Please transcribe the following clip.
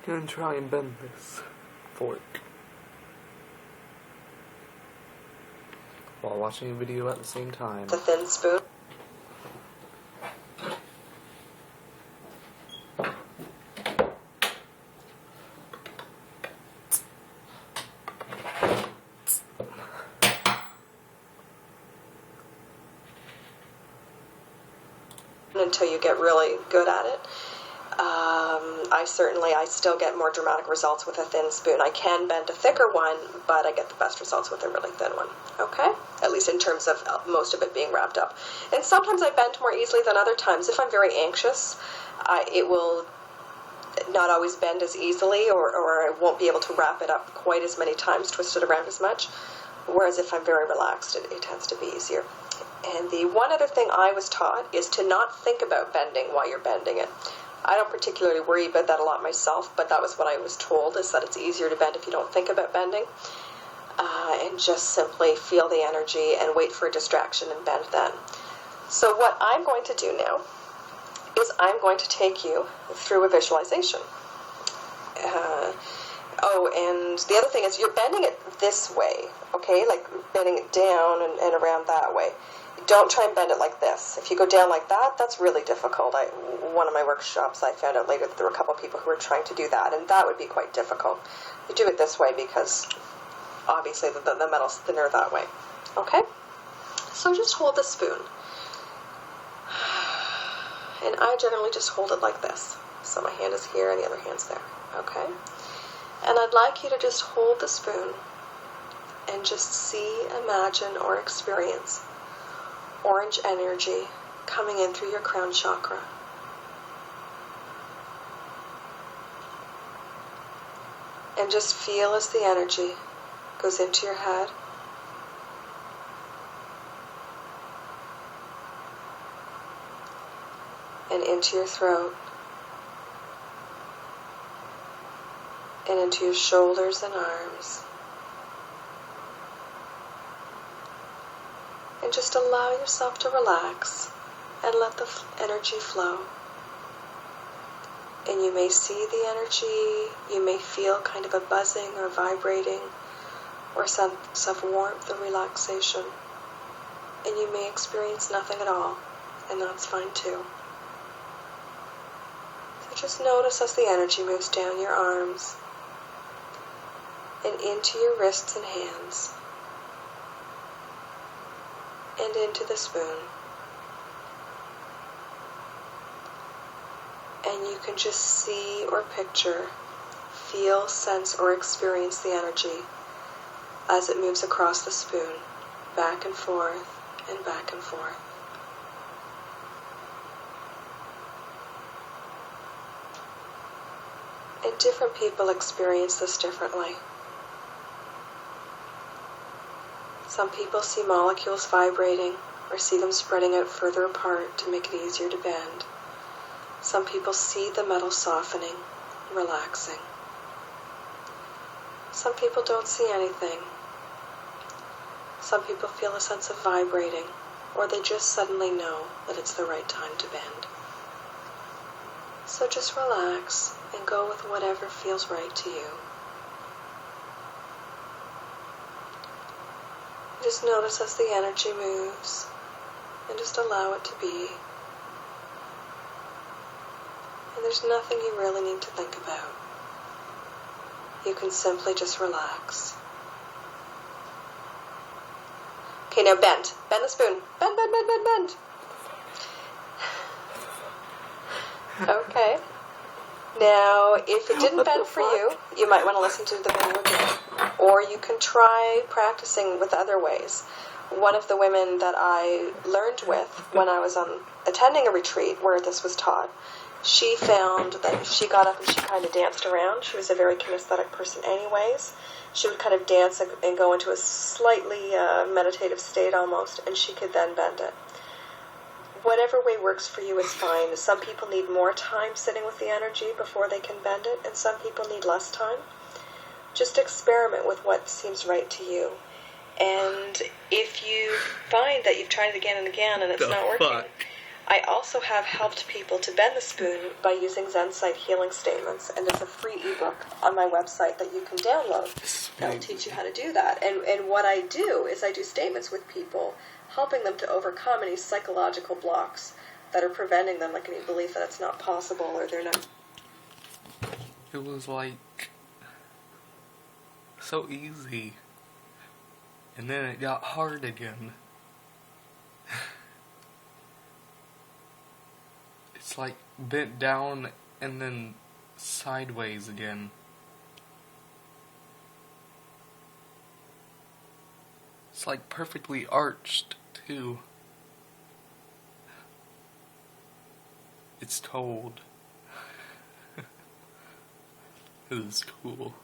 gonna try and bend this fork while watching a video at the same time. The thin spoon. Until you get really good at it. I still get more dramatic results with a thin spoon. I can bend a thicker one, but I get the best results with a really thin one. Okay? At least in terms of most of it being wrapped up. And sometimes I bend more easily than other times. If I'm very anxious, it will not always bend as easily, or I won't be able to wrap it up quite as many times, twist it around as much. Whereas if I'm very relaxed, it tends to be easier. And the one other thing I was taught is to not think about bending while you're bending it. I don't particularly worry about that a lot myself, but that was what I was told, is that it's easier to bend if you don't think about bending. And just simply feel the energy and wait for a distraction and bend then. So what I'm going to do now is I'm going to take you through a visualization. And the other thing is you're bending it this way, okay? Like bending it down and around that way. Don't try and bend it like this. If you go down like that, that's really difficult. One of my workshops, I found out later that there were a couple of people who were trying to do that, and that would be quite difficult. You do it this way because obviously the metal's thinner that way. Okay? So just hold the spoon. And I generally just hold it like this. So my hand is here and the other hand's there. Okay? And I'd like you to just hold the spoon and just see, imagine, or experience orange energy coming in through your crown chakra. And just feel as the energy goes into your head, and into your throat, and into your shoulders and arms. And just allow yourself to relax and let the energy flow. And you may see the energy, you may feel kind of a buzzing or vibrating or sense of warmth or relaxation. And you may experience nothing at all, and that's fine too. So just notice as the energy moves down your arms and into your wrists and hands, and into the spoon. And you can just see or picture, feel, sense, or experience the energy as it moves across the spoon, back and forth, and back and forth. And different people experience this differently. Some people see molecules vibrating or see them spreading out further apart to make it easier to bend. Some people see the metal softening, relaxing. Some people don't see anything. Some people feel a sense of vibrating, or they just suddenly know that it's the right time to bend. So just relax and go with whatever feels right to you. Just notice as the energy moves, and just allow it to be. And there's nothing you really need to think about. You can simply just relax. Okay, now bend. Bend the spoon. Bend, bend, bend, bend, bend. Okay. Now, if it didn't bend for you, you might want to listen to the video again. Or you can try practicing with other ways. One of the women that I learned with when I was attending a retreat where this was taught, she found that if she got up and she kind of danced around, she was a very kinesthetic person anyways, she would kind of dance and go into a slightly meditative state almost, and she could then bend it. Whatever way works for you is fine. Some people need more time sitting with the energy before they can bend it, and some people need less time. Just experiment with what seems right to you. And if you find that you've tried it again and again and it's not working, I also have helped people to bend the spoon by using Zen Sight healing statements, and there's a free ebook on my website that you can download that will teach you how to do that. And what I do is I do statements with people, helping them to overcome any psychological blocks that are preventing them, like any belief that it's not possible or they're not. It was like so easy, and then it got hard again. It's like bent down and then sideways again. It's like perfectly arched too. It's told. It is cool.